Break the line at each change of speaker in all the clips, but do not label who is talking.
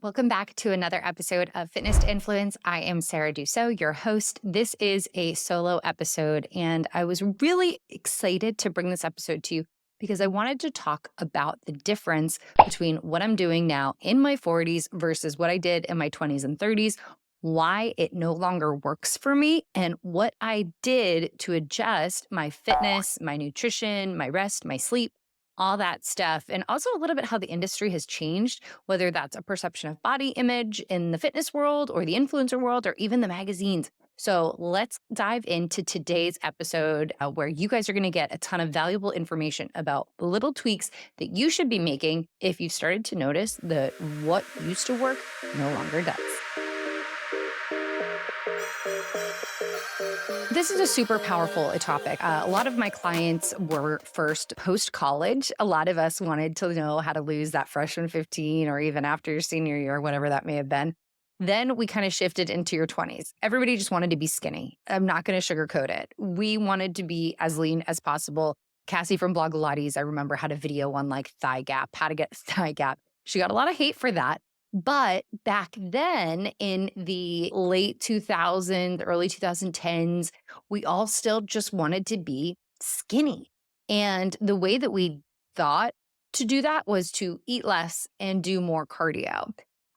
Welcome back to another episode of Fitness to Influence. I am Sarah Dussault, your host. This is a solo episode, and I was really excited to bring this episode to you because I wanted to talk about the difference between what I'm doing now in my 40s versus what I did in my 20s and 30s, why it no longer works for me, and what I did to adjust my fitness, my nutrition, my rest, my sleep, all that stuff, and also a little bit how the industry has changed, whether that's a perception of body image in the fitness world or the influencer world or even the magazines. So let's dive into today's episode where you guys are going to get a ton of valuable information about little tweaks that you should be making if you've started to notice that what used to work no longer does. This is a super powerful topic. A lot of my clients were first post-college. A lot of us wanted to know how to lose that freshman 15 or even after your senior year, whatever that may have been. Then we kind of shifted into your 20s. Everybody just wanted to be skinny. I'm not going to sugarcoat it. We wanted to be as lean as possible. Cassie from Blogilates, I remember, had a video on like thigh gap, how to get thigh gap. She got a lot of hate for that. But back then in the late 2000s, early 2010s, we all still just wanted to be skinny. And the way that we thought to do that was to eat less and do more cardio.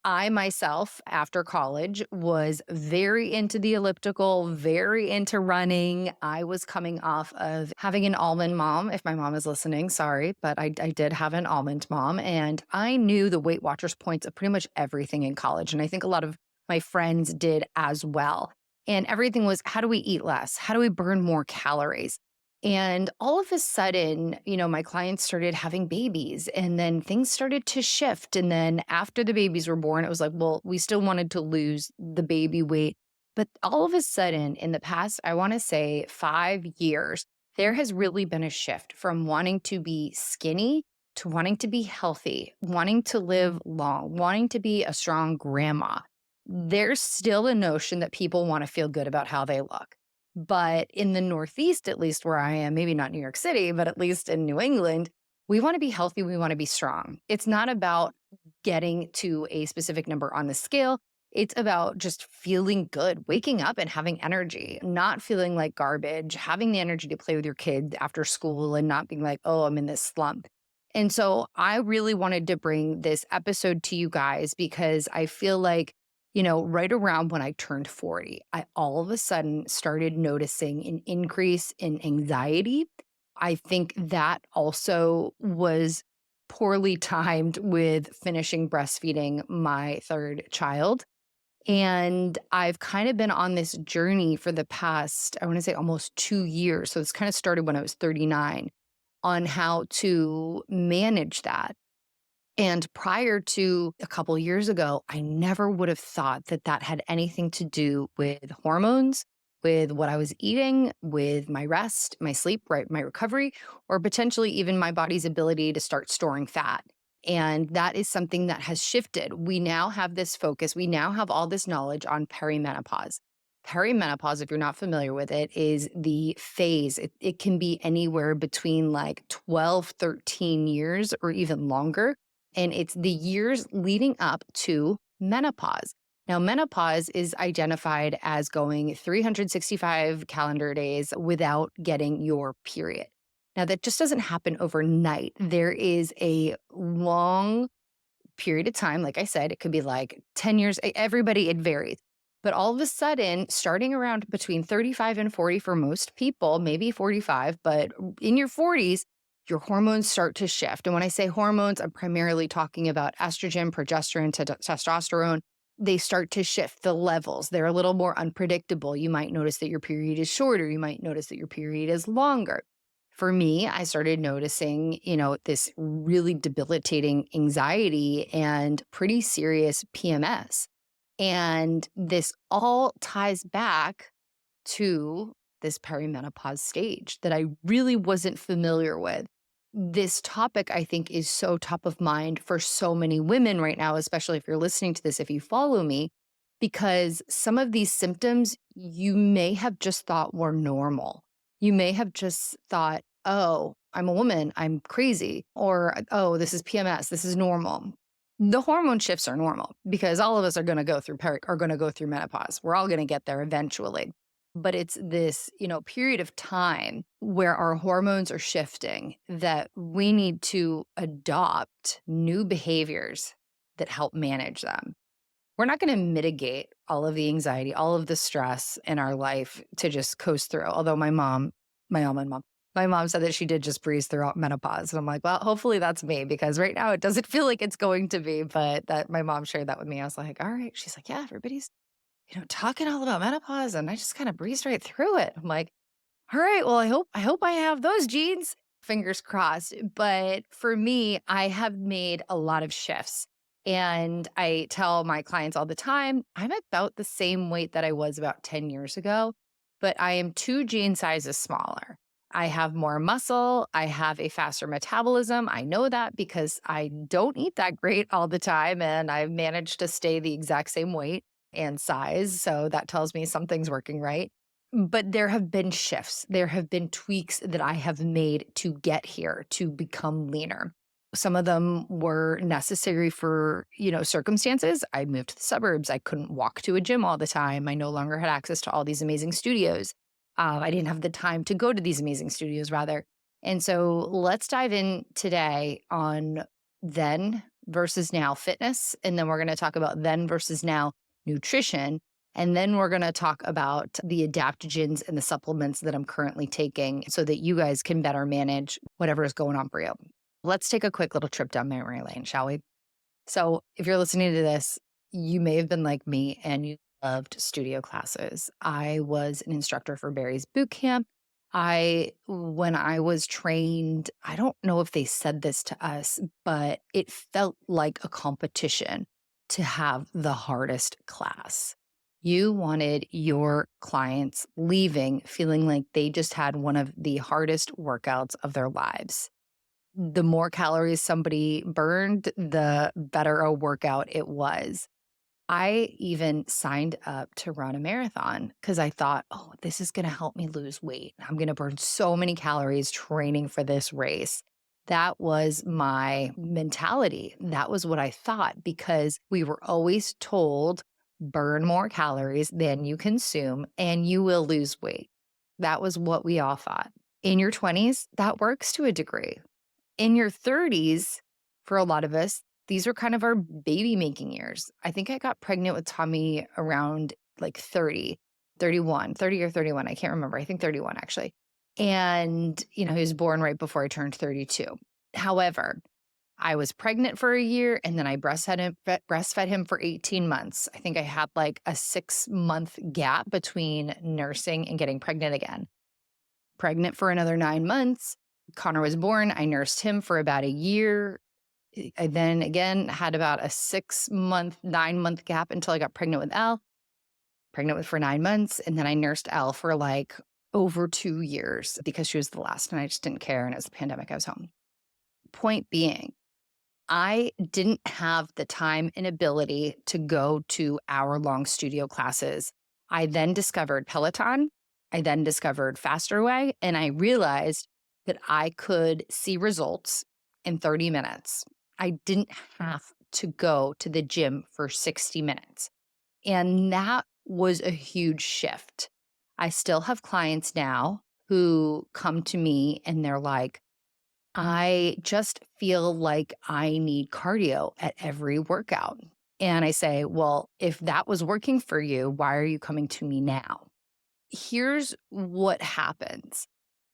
I myself, after college, was very into the elliptical, very into running. I was coming off of having an almond mom. If my mom is listening, sorry, but I did have an almond mom. And I knew the Weight Watchers points of pretty much everything in college. And I think a lot of my friends did as well. And everything was, how do we eat less? How do we burn more calories? And all of a sudden, my clients started having babies and then things started to shift. And then after the babies were born, it was like, well, we still wanted to lose the baby weight. But all of a sudden, in the past, I want to say 5 years, there has really been a shift from wanting to be skinny to wanting to be healthy, wanting to live long, wanting to be a strong grandma. There's still a notion that people want to feel good about how they look. But in the Northeast, at least where I am, maybe not New York City, but at least in New England, we want to be healthy. We want to be strong. It's not about getting to a specific number on the scale. It's about just feeling good, waking up and having energy, not feeling like garbage, having the energy to play with your kids after school and not being like, oh, I'm in this slump. And so I really wanted to bring this episode to you guys because I feel like right around when I turned 40, I all of a sudden started noticing an increase in anxiety. I think that also was poorly timed with finishing breastfeeding my third child. And I've kind of been on this journey for the past, I want to say almost 2 years. So this kind of started when I was 39 on how to manage that. And prior to a couple years ago, I never would have thought that that had anything to do with hormones, with what I was eating, with my rest, my sleep, right, my recovery, or potentially even my body's ability to start storing fat. And that is something that has shifted. We now have this focus. We now have all this knowledge on perimenopause. Perimenopause, if you're not familiar with it, is the phase. It can be anywhere between like 12, 13 years or even longer, and it's the years leading up to menopause. Now, menopause is identified as going 365 calendar days without getting your period. Now, that just doesn't happen overnight. There is a long period of time. Like I said, it could be like 10 years. Everybody, it varies. But all of a sudden, starting around between 35 and 40 for most people, maybe 45, but in your 40s, your hormones start to shift. And when I say hormones, I'm primarily talking about estrogen, progesterone, testosterone. They start to shift the levels. They're a little more unpredictable. You might notice that your period is shorter. You might notice that your period is longer. For me, I started noticing, this really debilitating anxiety and pretty serious PMS. And this all ties back to this perimenopause stage that I really wasn't familiar with. This topic, I think, is so top of mind for so many women right now, especially if you're listening to this, if you follow me, because some of these symptoms you may have just thought were normal. You may have just thought, oh, I'm a woman, I'm crazy, or oh, this is PMS, this is normal. The hormone shifts are normal because all of us are going to go through are going to go through menopause. We're all going to get there eventually. But it's this, period of time where our hormones are shifting that we need to adopt new behaviors that help manage them. We're not going to mitigate all of the anxiety, all of the stress in our life to just coast through. Although my almond mom, my mom said that she did just breeze throughout menopause. And I'm like, well, hopefully that's me because right now it doesn't feel like it's going to be. But that my mom shared that with me. I was like, all right. She's like, yeah, everybody's, talking all about menopause. And I just kind of breezed right through it. I'm like, all right, well, I hope I have those genes. Fingers crossed. But for me, I have made a lot of shifts. And I tell my clients all the time, I'm about the same weight that I was about 10 years ago, but I am 2 gene sizes smaller. I have more muscle. I have a faster metabolism. I know that because I don't eat that great all the time. And I've managed to stay the exact same weight and size. So that tells me something's working right. But there have been shifts. There have been tweaks that I have made to get here to become leaner. Some of them were necessary for, circumstances. I moved to the suburbs. I couldn't walk to a gym all the time. I no longer had access to all these amazing studios. I didn't have the time to go to these amazing studios, rather. And so let's dive in today on then versus now fitness. And then we're going to talk about then versus now nutrition. And then we're going to talk about the adaptogens and the supplements that I'm currently taking so that you guys can better manage whatever is going on for you. Let's take a quick little trip down memory lane, shall we? So if you're listening to this, you may have been like me and you loved studio classes. I was an instructor for Barry's boot camp. When I was trained, I don't know if they said this to us, but it felt like a competition to have the hardest class. You wanted your clients leaving feeling like they just had one of the hardest workouts of their lives. The more calories somebody burned, the better a workout it was. I even signed up to run a marathon because I thought, oh, this is going to help me lose weight. I'm going to burn so many calories training for this race. That was my mentality. That was what I thought because we were always told burn more calories than you consume and you will lose weight. That was what we all thought. In your 20s, that works to a degree. In your 30s, for a lot of us, these are kind of our baby making years. I think I got pregnant with Tommy around like 30, 31, 30 or 31. I can't remember. I think 31 actually. And, he was born right before I turned 32. However, I was pregnant for a year and then I breastfed him for 18 months. I think I had like a 6-month gap between nursing and getting pregnant again. Pregnant for another 9 months. Connor was born. I nursed him for about a year. I then again had about a 6-month, 9-month gap until I got pregnant with Elle. For 9 months. And then I nursed Elle for like over 2 years because she was the last and I just didn't care. And it was the pandemic. I was home. Point being, I didn't have the time and ability to go to hour-long studio classes. I then discovered Peloton. I then discovered Faster Way. And I realized that I could see results in 30 minutes. I didn't have to go to the gym for 60 minutes. And that was a huge shift. I still have clients now who come to me and they're like, I just feel like I need cardio at every workout. And I say, well, if that was working for you, why are you coming to me now? Here's what happens.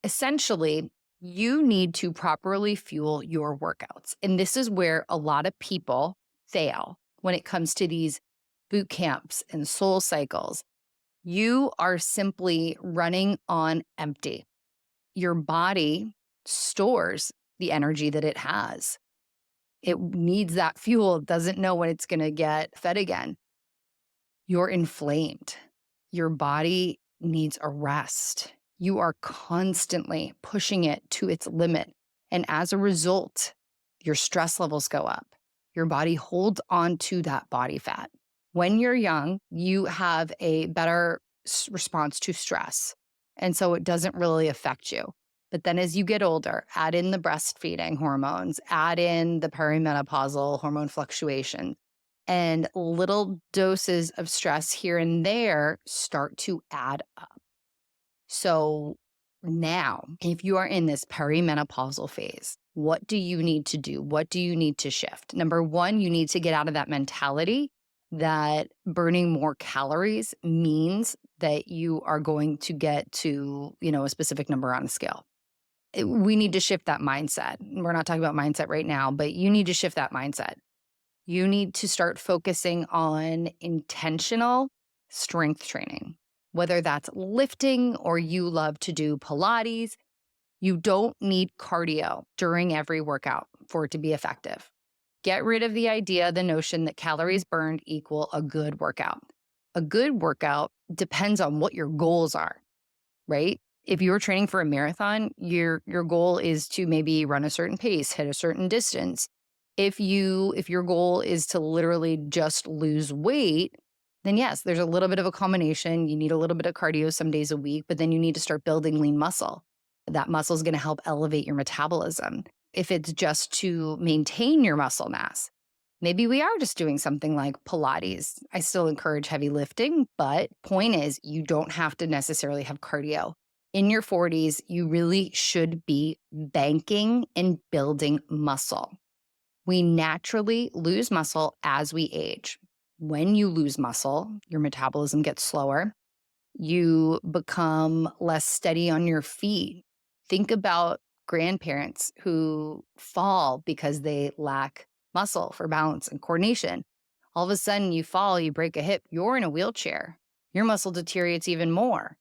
Essentially, you need to properly fuel your workouts. And this is where a lot of people fail when it comes to these boot camps and soul cycles. You are simply running on empty. Your body stores the energy that it has. It needs that fuel. It doesn't know when it's going to get fed again. You're inflamed. Your body needs a rest. You are constantly pushing it to its limit. And as a result, your stress levels go up. Your body holds on to that body fat. When you're young, you have a better response to stress. And so it doesn't really affect you. But then as you get older, add in the breastfeeding hormones, add in the perimenopausal hormone fluctuation, and little doses of stress here and there start to add up. So now, if you are in this perimenopausal phase, what do you need to do? What do you need to shift? Number one, you need to get out of that mentality that burning more calories means that you are going to get to, a specific number on the scale. We need to shift that mindset. We're not talking about mindset right now, but you need to shift that mindset. You need to start focusing on intentional strength training, whether that's lifting or you love to do Pilates. You don't need cardio during every workout for it to be effective. Get rid of the idea, the notion that calories burned equal a good workout. A good workout depends on what your goals are, right? If you're training for a marathon, your goal is to maybe run a certain pace, hit a certain distance. If your goal is to literally just lose weight, then yes, there's a little bit of a combination. You need a little bit of cardio some days a week, but then you need to start building lean muscle. That muscle is going to help elevate your metabolism. If it's just to maintain your muscle mass, maybe we are just doing something like Pilates. I still encourage heavy lifting, but point is you don't have to necessarily have cardio. In your 40s, you really should be banking and building muscle. We naturally lose muscle as we age. When you lose muscle, your metabolism gets slower. You become less steady on your feet. Think about grandparents who fall because they lack muscle for balance and coordination. All of a sudden, you fall, you break a hip, you're in a wheelchair. Your muscle deteriorates even more.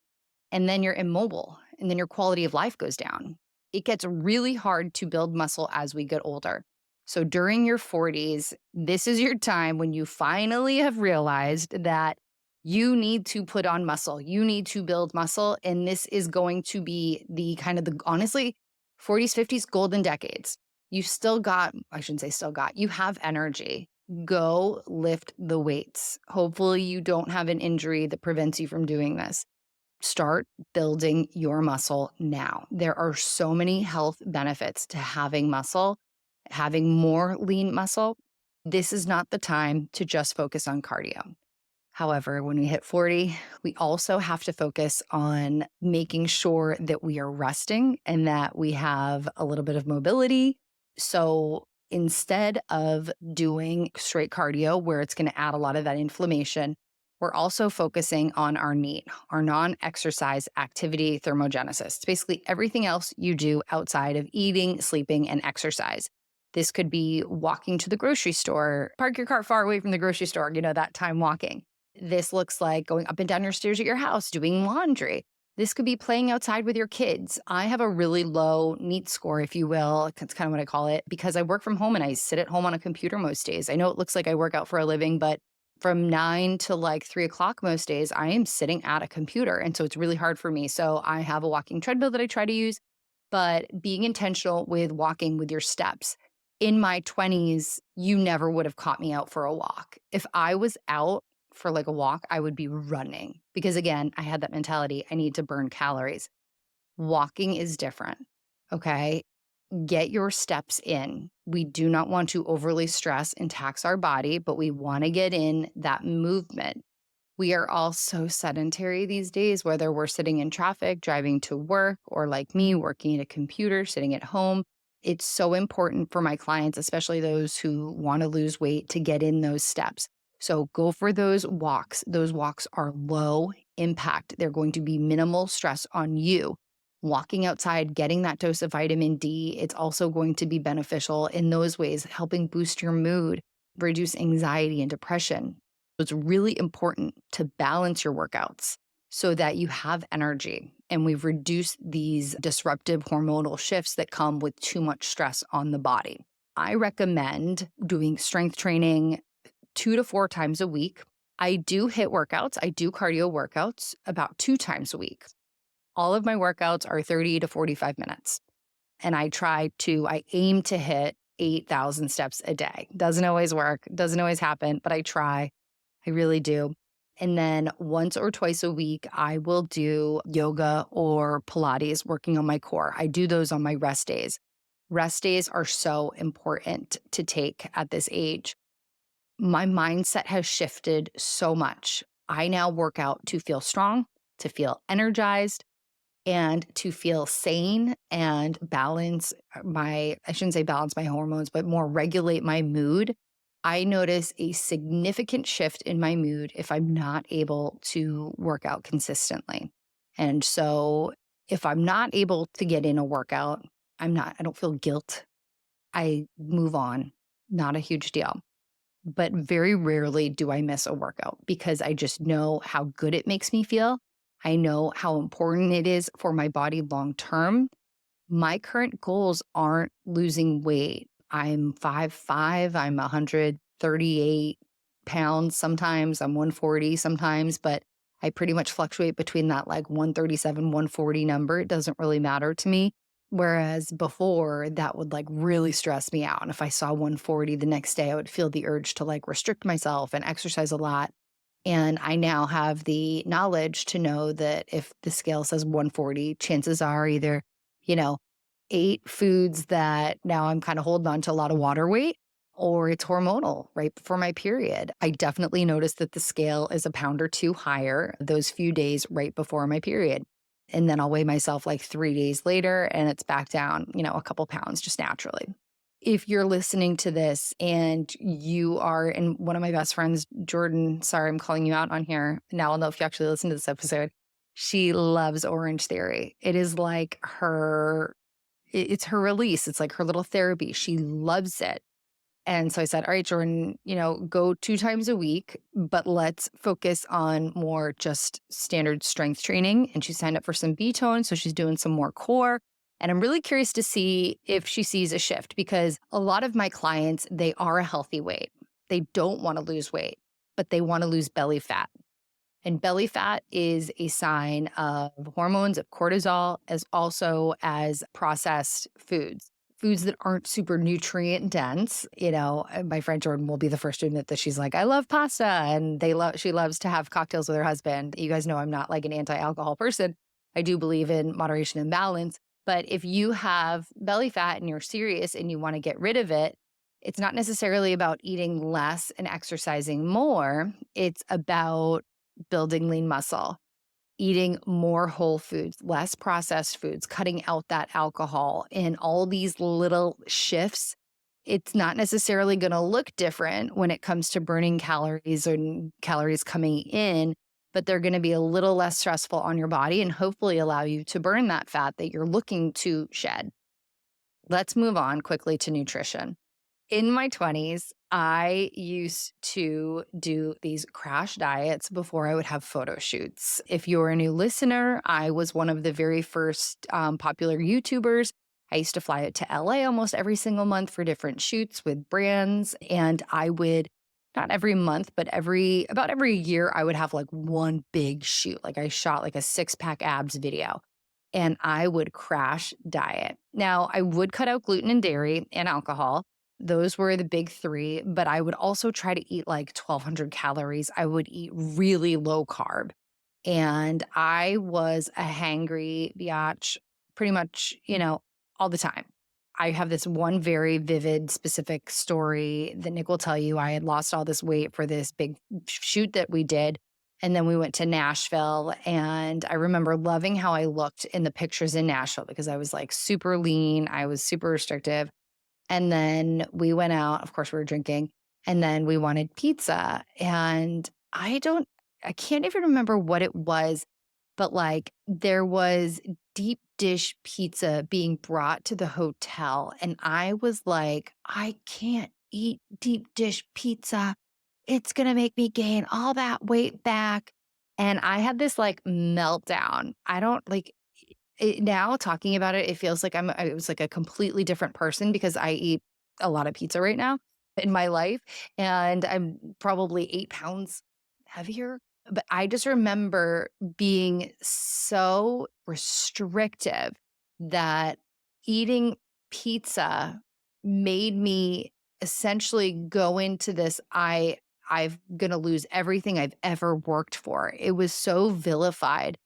And then you're immobile, and then your quality of life goes down. It gets really hard to build muscle as we get older. So during your 40s, this is your time when you finally have realized that you need to put on muscle. You need to build muscle. And this is going to be honestly, 40s, 50s, golden decades. You still got, I shouldn't say still got, you have energy. Go lift the weights. Hopefully you don't have an injury that prevents you from doing this. Start building your muscle now. There are so many health benefits to having muscle, having more lean muscle. This is not the time to just focus on cardio. However, when we hit 40, we also have to focus on making sure that we are resting and that we have a little bit of mobility. So instead of doing straight cardio where it's going to add a lot of that inflammation, we're also focusing on our NEAT, our non-exercise activity thermogenesis. It's basically everything else you do outside of eating, sleeping, and exercise. This could be walking to the grocery store, park your car far away from the grocery store, that time walking. This looks like going up and down your stairs at your house, doing laundry. This could be playing outside with your kids. I have a really low NEAT score, if you will. That's kind of what I call it, because I work from home and I sit at home on a computer most days. I know it looks like I work out for a living, but from 9 to like 3 o'clock most days, I am sitting at a computer. And so it's really hard for me. So I have a walking treadmill that I try to use, but being intentional with walking with your steps. In my 20s, you never would have caught me out for a walk. If I was out for like a walk, I would be running because again, I had that mentality. I need to burn calories. Walking is different. Okay. Get your steps in. We do not want to overly stress and tax our body, but we want to get in that movement. We are all so sedentary these days, whether we're sitting in traffic, driving to work, or like me, working at a computer, sitting at home. It's so important for my clients, especially those who want to lose weight, to get in those steps. So go for those walks. Those walks are low impact. They're going to be minimal stress on you. Walking outside, getting that dose of vitamin D, it's also going to be beneficial in those ways, helping boost your mood, reduce anxiety and depression. It's really important to balance your workouts so that you have energy. And we've reduced these disruptive hormonal shifts that come with too much stress on the body. I recommend doing strength training 2 to 4 times a week. I do HIIT workouts. I do cardio workouts about 2 times a week. All of my workouts are 30 to 45 minutes. And I aim to hit 8,000 steps a day. Doesn't always work, doesn't always happen, but I try. I really do. And then once or twice a week, I will do yoga or Pilates working on my core. I do those on my rest days. Rest days are so important to take at this age. My mindset has shifted so much. I now work out to feel strong, to feel energized, and to feel sane and balance I shouldn't say balance my hormones, but more regulate my mood. I notice a significant shift in my mood if I'm not able to work out consistently. And so if I'm not able to get in a workout, I don't feel guilt. I move on. Not a huge deal. But very rarely do I miss a workout because I just know how good it makes me feel. I know how important it is for my body long term. My current goals aren't losing weight. I'm 5'5", I'm 138 pounds sometimes, I'm 140 sometimes, but I pretty much fluctuate between that like 137, 140 number. It doesn't really matter to me. Whereas before, that would like really stress me out. And if I saw 140 the next day, I would feel the urge to like restrict myself and exercise a lot. And I now have the knowledge to know that if the scale says 140, chances are either, you know, 8 foods that now I'm kind of holding on to a lot of water weight, or it's hormonal right before my period. I definitely noticed that the scale is a pound or two higher those few days right before my period. And then I'll weigh myself like 3 days later and it's back down, a couple pounds just naturally. If you're listening to this and you are, and one of my best friends, Jordan, sorry, I'm calling you out on here. Now I'll know if you actually listen to this episode. She loves Orange Theory. It is like it's her release. It's like her little therapy. She loves it. And so I said, all right, Jordan, go 2 times a week, but let's focus on more just standard strength training. And she signed up for some B-tone. So she's doing some more core. And I'm really curious to see if she sees a shift because a lot of my clients, they are a healthy weight. They don't want to lose weight, but they want to lose belly fat. And belly fat is a sign of hormones, of cortisol, as also as processed foods that aren't super nutrient dense. My friend Jordan will be the first to admit that she's like, I love pasta. And she loves to have cocktails with her husband. You guys know I'm not like an anti-alcohol person. I do believe in moderation and balance. But if you have belly fat and you're serious and you want to get rid of it, it's not necessarily about eating less and exercising more. It's about building lean muscle, eating more whole foods, less processed foods, cutting out that alcohol, and all these little shifts. It's not necessarily going to look different when it comes to burning calories and calories coming in, but they're going to be a little less stressful on your body and hopefully allow you to burn that fat that you're looking to shed. Let's move on quickly to nutrition. In my 20s, I used to do these crash diets before I would have photo shoots. If you're a new listener, I was one of the very first popular YouTubers. I used to fly out to LA almost every single month for different shoots with brands. And I would, not every month, but about every year, I would have like one big shoot. Like I shot like a 6-pack abs video and I would crash diet. Now, I would cut out gluten and dairy and alcohol. Those were the big 3, but I would also try to eat like 1,200 calories. I would eat really low carb. And I was a hangry biatch pretty much, all the time. I have this one very vivid, specific story that Nick will tell you. I had lost all this weight for this big shoot that we did. And then we went to Nashville. And I remember loving how I looked in the pictures in Nashville because I was like super lean. I was super restrictive. And then we went out, of course we were drinking, and then we wanted pizza. And I can't even remember what it was, but like there was deep dish pizza being brought to the hotel. And I was like, I can't eat deep dish pizza. It's going to make me gain all that weight back. And I had this like meltdown. I don't like now talking about it, it feels like I was like a completely different person because I eat a lot of pizza right now in my life. And I'm probably 8 pounds heavier. But I just remember being so restrictive that eating pizza made me essentially go into this. I'm going to lose everything I've ever worked for. It was so vilified.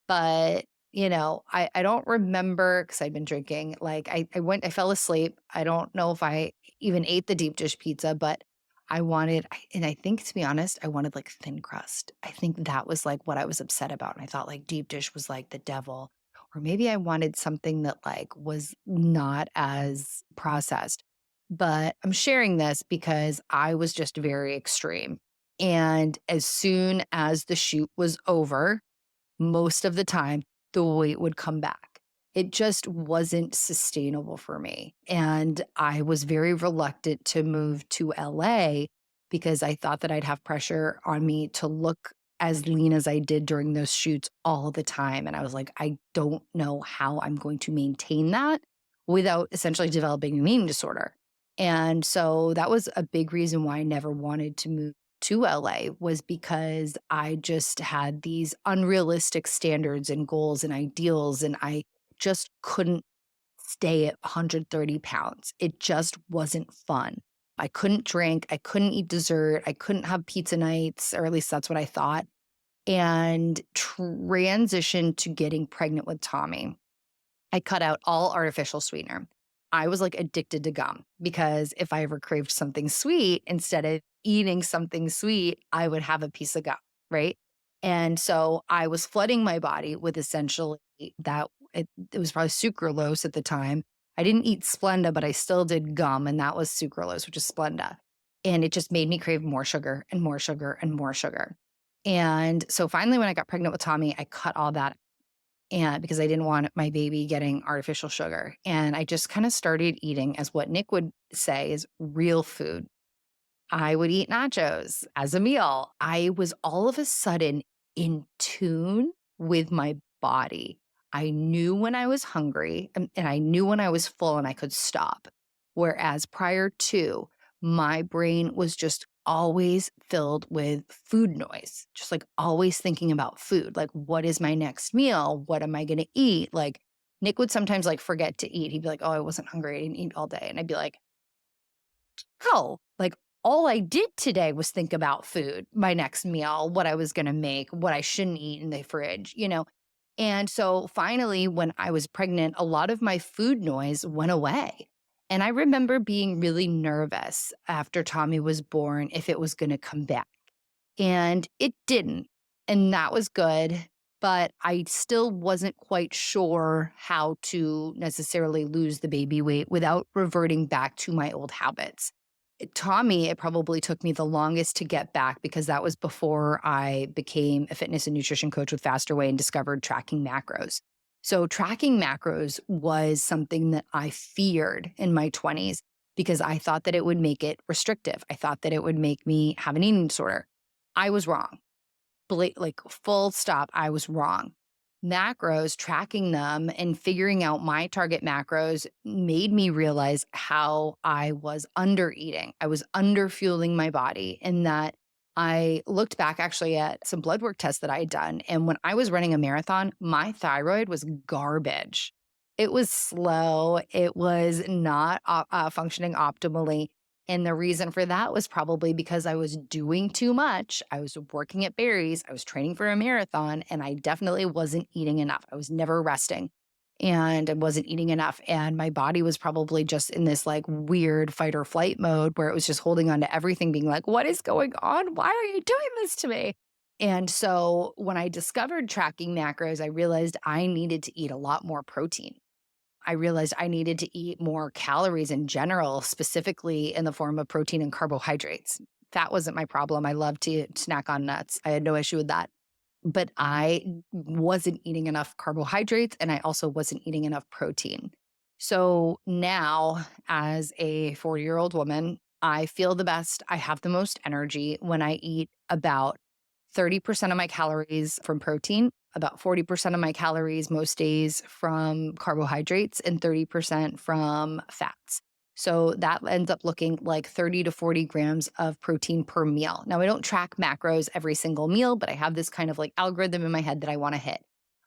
But, I don't remember because I'd been drinking. Like I fell asleep. I don't know if I even ate the deep dish pizza, but and I think to be honest, I wanted like thin crust. I think that was like what I was upset about. And I thought like deep dish was like the devil. Or maybe I wanted something that like was not as processed. But I'm sharing this because I was just very extreme. And as soon as the shoot was over, most of the time, the weight would come back. It just wasn't sustainable for me. And I was very reluctant to move to LA because I thought that I'd have pressure on me to look as lean as I did during those shoots all the time. And I was like, I don't know how I'm going to maintain that without essentially developing an eating disorder. And so that was a big reason why I never wanted to move to LA was because I just had these unrealistic standards and goals and ideals, and I just couldn't stay at 130 pounds. It just wasn't fun. I couldn't drink. I couldn't eat dessert. I couldn't have pizza nights, or at least that's what I thought. And transitioned to getting pregnant with Tommy. I cut out all artificial sweetener. I was like addicted to gum because if I ever craved something sweet, instead of eating something sweet, I would have a piece of gum, right? And so I was flooding my body with essentially it was probably sucralose at the time. I didn't eat Splenda, but I still did gum, and that was sucralose, which is Splenda. And it just made me crave more sugar and more sugar and more sugar. And so finally, when I got pregnant with Tommy, I cut all that and because I didn't want my baby getting artificial sugar. And I just kind of started eating as what Nick would say is real food. I would eat nachos as a meal. I was all of a sudden in tune with my body. I knew when I was hungry and I knew when I was full and I could stop. Whereas prior to, my brain was just always filled with food noise, just like always thinking about food. Like, what is my next meal? What am I going to eat? Like, Nick would sometimes like forget to eat. He'd be like, oh, I wasn't hungry. I didn't eat all day. And I'd be like, oh, like all I did today was think about food, my next meal, what I was going to make, what I shouldn't eat in the fridge. And so finally, when I was pregnant, a lot of my food noise went away. And I remember being really nervous after Tommy was born if it was going to come back. And it didn't. And that was good. But I still wasn't quite sure how to necessarily lose the baby weight without reverting back to my old habits. Tommy, it probably took me the longest to get back because that was before I became a fitness and nutrition coach with Faster Way and discovered tracking macros. So tracking macros was something that I feared in my 20s because I thought that it would make it restrictive. I thought that it would make me have an eating disorder. I was wrong. Like full stop, I was wrong. Macros, tracking them and figuring out my target macros made me realize how I was under eating. I was under fueling my body, and that I looked back actually at some blood work tests that I had done. And when I was running a marathon, my thyroid was garbage. It was slow. It was not functioning optimally. And the reason for that was probably because I was doing too much. I was working at Barry's, I was training for a marathon, and I definitely wasn't eating enough. I was never resting and I wasn't eating enough. And my body was probably just in this like weird fight or flight mode where it was just holding on to everything, being like, what is going on? Why are you doing this to me? And so when I discovered tracking macros, I realized I needed to eat a lot more protein. I realized I needed to eat more calories in general, specifically in the form of protein and carbohydrates. Fat wasn't my problem. I loved to snack on nuts. I had no issue with that. But I wasn't eating enough carbohydrates and I also wasn't eating enough protein. So now, as a 40-year-old woman, I feel the best. I have the most energy when I eat about 30% of my calories from protein, about 40% of my calories most days from carbohydrates, and 30% from fats. So that ends up looking like 30 to 40 grams of protein per meal. Now, I don't track macros every single meal, but I have this kind of like algorithm in my head that I want to hit.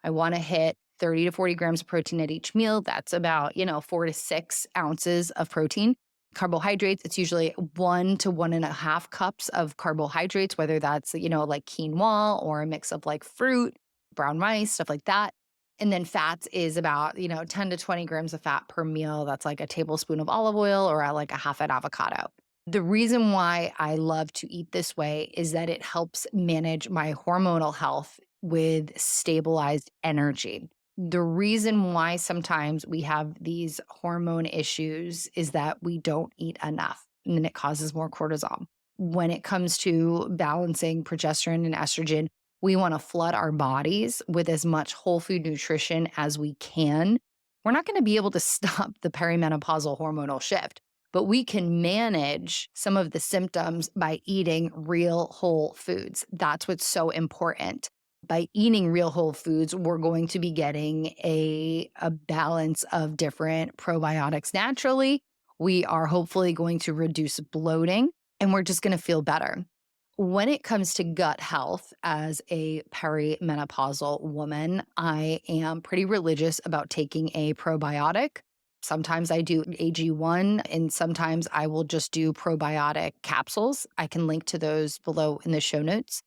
I want to hit 30 to 40 grams of protein at each meal. That's about, 4 to 6 ounces of protein. Carbohydrates, it's usually 1 to 1.5 cups of carbohydrates, whether that's, like quinoa or a mix of like fruit, brown rice, stuff like that. And then fats is about, 10 to 20 grams of fat per meal. That's like a tablespoon of olive oil or like a half an avocado. The reason why I love to eat this way is that it helps manage my hormonal health with stabilized energy. The reason why sometimes we have these hormone issues is that we don't eat enough, and then it causes more cortisol. When it comes to balancing progesterone and estrogen, we want to flood our bodies with as much whole food nutrition as we can. We're not going to be able to stop the perimenopausal hormonal shift, but we can manage some of the symptoms by eating real whole foods. That's what's so important. By eating real whole foods, we're going to be getting a balance of different probiotics naturally. We are hopefully going to reduce bloating, and we're just going to feel better. When it comes to gut health, as a perimenopausal woman, I am pretty religious about taking a probiotic. Sometimes I do AG1, and sometimes I will just do probiotic capsules. I can link to those below in the show notes.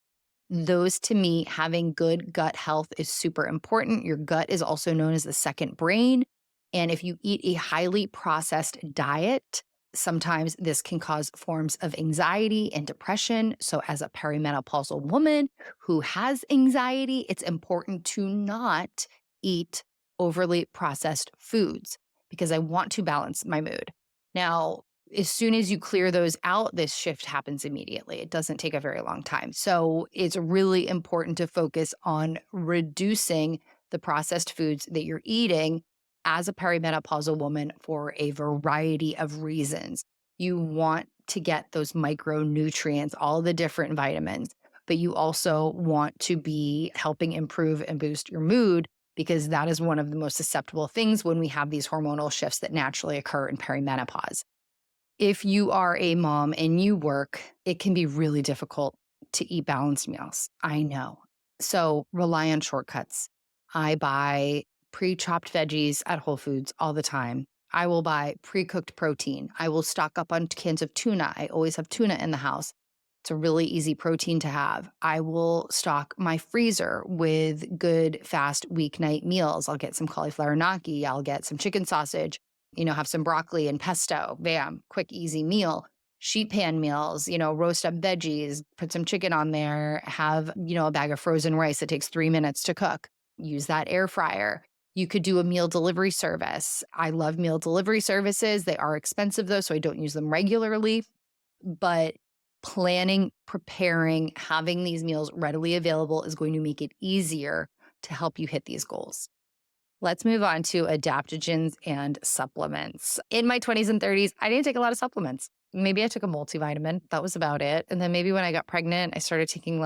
Those, to me, having good gut health is super important. Your gut is also known as the second brain. And if you eat a highly processed diet, sometimes this can cause forms of anxiety and depression. So, as a perimenopausal woman who has anxiety, it's important to not eat overly processed foods because I want to balance my mood. Now, as soon as you clear those out, this shift happens immediately. It doesn't take a very long time. So it's really important to focus on reducing the processed foods that you're eating as a perimenopausal woman for a variety of reasons. You want to get those micronutrients, all the different vitamins, but you also want to be helping improve and boost your mood because that is one of the most susceptible things when we have these hormonal shifts that naturally occur in perimenopause. If you are a mom and you work, it can be really difficult to eat balanced meals. I know. So rely on shortcuts. I buy pre-chopped veggies at Whole Foods all the time. I will buy pre-cooked protein. I will stock up on cans of tuna. I always have tuna in the house. It's a really easy protein to have. I will stock my freezer with good, fast weeknight meals. I'll get some cauliflower gnocchi. I'll get some chicken sausage, have some broccoli and pesto. Bam, quick, easy meal. Sheet pan meals, roast up veggies, put some chicken on there, have, a bag of frozen rice that takes 3 minutes to cook. Use that air fryer. You could do a meal delivery service. I love meal delivery services. They are expensive though, so I don't use them regularly. But planning, preparing, having these meals readily available is going to make it easier to help you hit these goals. Let's move on to adaptogens and supplements. In my 20s and 30s, I didn't take a lot of supplements. Maybe I took a multivitamin. That was about it. And then maybe when I got pregnant, I started taking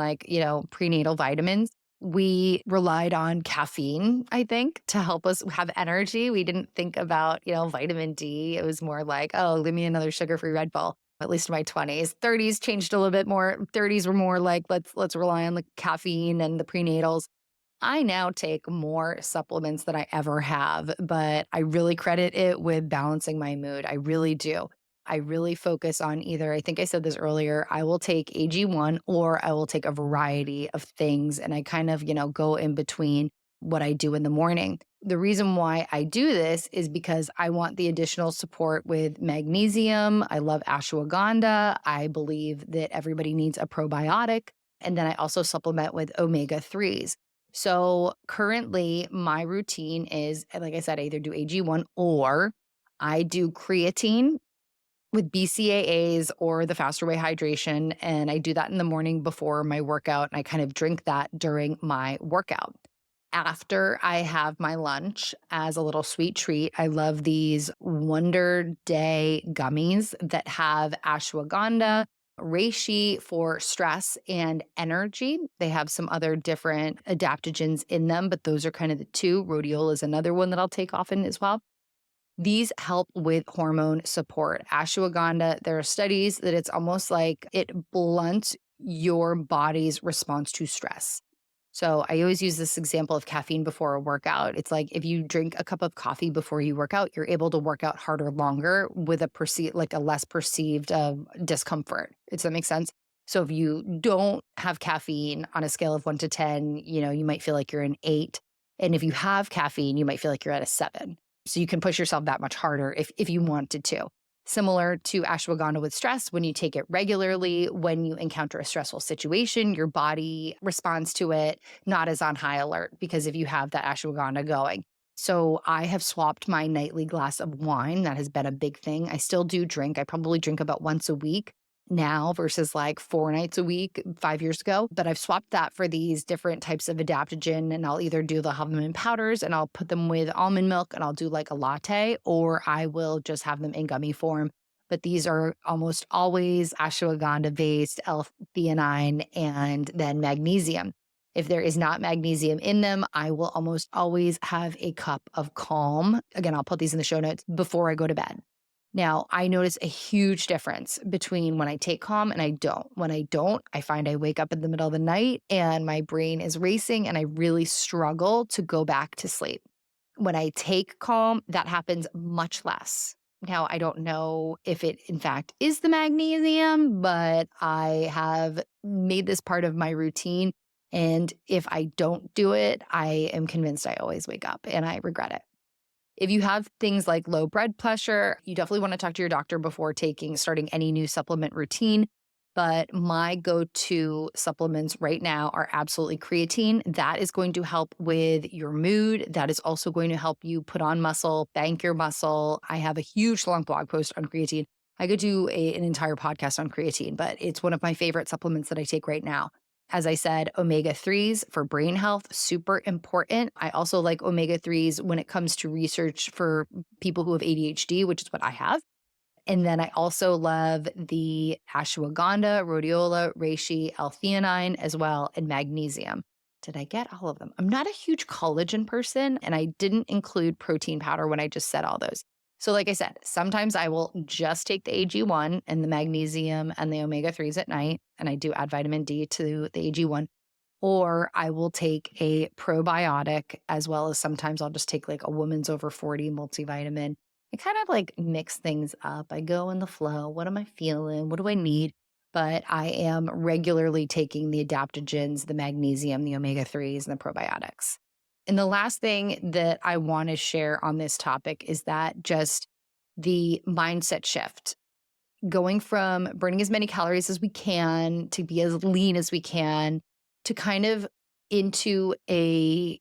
prenatal vitamins. We relied on caffeine, I think, to help us have energy. We didn't think about, vitamin D. It was more like, oh, give me another sugar-free Red Bull. At least in my 20s. 30s changed a little bit more. 30s were more like, let's rely on the caffeine and the prenatals. I now take more supplements than I ever have, but I really credit it with balancing my mood. I really do. I really focus on either, I think I said this earlier, I will take AG1 or I will take a variety of things. And I kind of, go in between what I do in the morning. The reason why I do this is because I want the additional support with magnesium. I love ashwagandha. I believe that everybody needs a probiotic. And then I also supplement with omega-3s. So currently my routine is, like I said, I either do AG1 or I do creatine with BCAAs or the faster way hydration. And I do that in the morning before my workout. And I kind of drink that during my workout. After I have my lunch as a little sweet treat, I love these Wonder Day gummies that have ashwagandha, reishi for stress and energy. They have some other different adaptogens in them, but those are kind of the two. Rhodiola is another one that I'll take often as well. These help with hormone support. Ashwagandha, there are studies that it's almost like it blunts your body's response to stress. So I always use this example of caffeine before a workout. It's like if you drink a cup of coffee before you work out, you're able to work out harder longer with a like a less perceived discomfort. Does that make sense? So if you don't have caffeine on a scale of 1 to 10, you might feel like you're an 8. And if you have caffeine, you might feel like you're at a 7. So you can push yourself that much harder if you wanted to. Similar to ashwagandha with stress, when you take it regularly, when you encounter a stressful situation, your body responds to it not as on high alert because if you have that ashwagandha going. So I have swapped my nightly glass of wine. That has been a big thing. I still do drink. I probably drink about once a week now versus like 4 nights a week 5 years ago. But I've swapped that for these different types of adaptogen. And I'll either have them in powders and I'll put them with almond milk and I'll do like a latte, or I will just have them in gummy form. But these are almost always ashwagandha based, L-theanine, and then magnesium. If there is not magnesium in them, I will almost always have a cup of Calm. Again, I'll put these in the show notes before I go to bed. Now, I notice a huge difference between when I take Calm and I don't. When I don't, I find I wake up in the middle of the night and my brain is racing and I really struggle to go back to sleep. When I take Calm, that happens much less. Now, I don't know if it in fact is the magnesium, but I have made this part of my routine. And if I don't do it, I am convinced I always wake up and I regret it. If you have things like low blood pressure, you definitely want to talk to your doctor before starting any new supplement routine. But my go-to supplements right now are absolutely creatine. That is going to help with your mood. That is also going to help you put on muscle, bank your muscle. I have a huge long blog post on creatine. I could do an entire podcast on creatine, but it's one of my favorite supplements that I take right now. As I said, omega-3s for brain health, super important. I also like omega-3s when it comes to research for people who have ADHD, which is what I have. And then I also love the ashwagandha, rhodiola, reishi, L-theanine as well, and magnesium. Did I get all of them? I'm not a huge collagen person, and I didn't include protein powder when I just said all those. So like I said, sometimes I will just take the AG1 and the magnesium and the omega-3s at night, and I do add vitamin D to the AG1. Or I will take a probiotic as well as sometimes I'll just take like a woman's over 40 multivitamin. I kind of like mix things up. I go in the flow. What am I feeling? What do I need? But I am regularly taking the adaptogens, the magnesium, the omega-3s, and the probiotics. And the last thing that I want to share on this topic is that just the mindset shift, going from burning as many calories as we can to be as lean as we can to kind of into a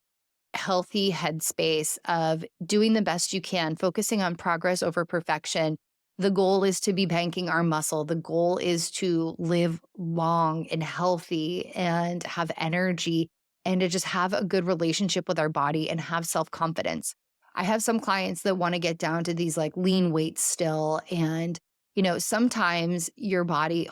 healthy headspace of doing the best you can, focusing on progress over perfection. The goal is to be banking our muscle. The goal is to live long and healthy and have energy and to just have a good relationship with our body and have self-confidence. I have some clients that want to get down to these like lean weights still. And, sometimes your body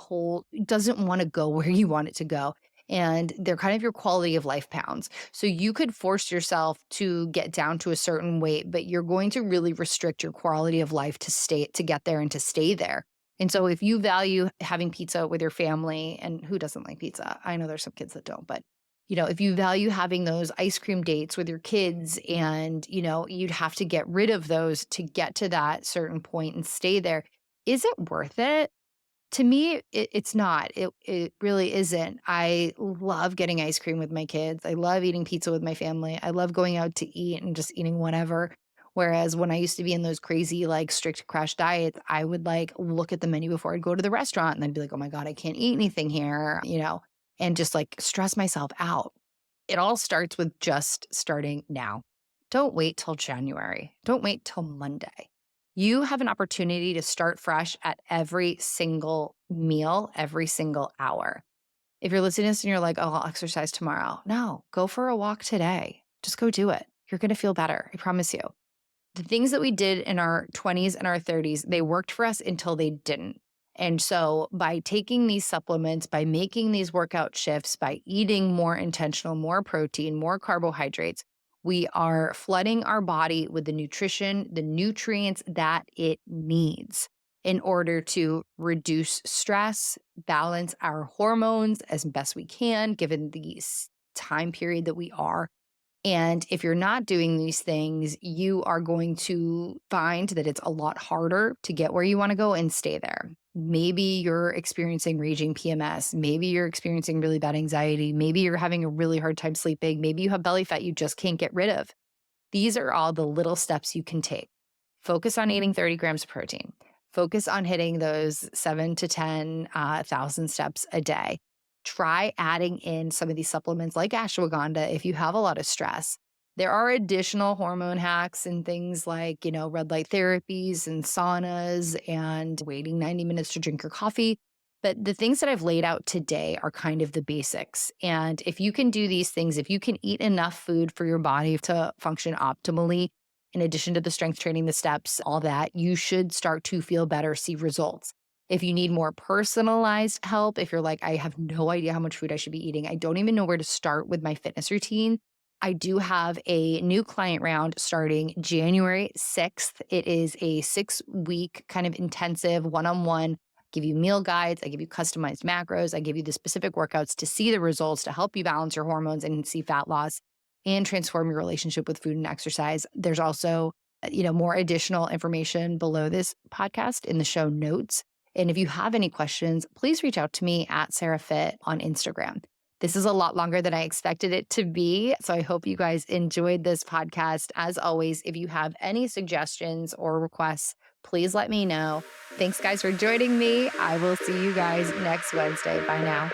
doesn't want to go where you want it to go. And they're kind of your quality of life pounds. So you could force yourself to get down to a certain weight, but you're going to really restrict your quality of life to get there and to stay there. And so if you value having pizza with your family, and who doesn't like pizza? I know there's some kids that don't, but if you value having those ice cream dates with your kids and, you'd have to get rid of those to get to that certain point and stay there, is it worth it? To me, it's not. It really isn't. I love getting ice cream with my kids. I love eating pizza with my family. I love going out to eat and just eating whatever. Whereas when I used to be in those crazy, like strict crash diets, I would like look at the menu before I'd go to the restaurant and then be like, oh my God, I can't eat anything here, and just like stress myself out. It all starts with just starting now. Don't wait till January. Don't wait till Monday. You have an opportunity to start fresh at every single meal, every single hour. If you're listening to this and you're like, oh, I'll exercise tomorrow. No, go for a walk today. Just go do it. You're going to feel better. I promise you. The things that we did in our 20s and our 30s, they worked for us until they didn't. And so by taking these supplements, by making these workout shifts, by eating more intentional, more protein, more carbohydrates, we are flooding our body with the nutrition, the nutrients that it needs in order to reduce stress, balance our hormones as best we can, given the time period that we are. And if you're not doing these things, you are going to find that it's a lot harder to get where you want to go and stay there. Maybe you're experiencing raging PMS. Maybe you're experiencing really bad anxiety. Maybe you're having a really hard time sleeping. Maybe you have belly fat you just can't get rid of. These are all the little steps you can take. Focus on eating 30 grams of protein. Focus on hitting those 7 to 10,000 steps a day. Try adding in some of these supplements like ashwagandha if you have a lot of stress. There are additional hormone hacks and things like, red light therapies and saunas and waiting 90 minutes to drink your coffee. But the things that I've laid out today are kind of the basics. And if you can do these things, if you can eat enough food for your body to function optimally, in addition to the strength training, the steps, all that, you should start to feel better, see results. If you need more personalized help, if you're like, I have no idea how much food I should be eating, I don't even know where to start with my fitness routine, I do have a new client round starting January 6th. It is a 6-week kind of intensive one-on-one. Give you meal guides, I give you customized macros, I give you the specific workouts to see the results, to help you balance your hormones and see fat loss and transform your relationship with food and exercise. There's also, more additional information below this podcast in the show notes. And if you have any questions, please reach out to me at SarahFit on Instagram. This is a lot longer than I expected it to be. So I hope you guys enjoyed this podcast. As always, if you have any suggestions or requests, please let me know. Thanks, guys, for joining me. I will see you guys next Wednesday. Bye now.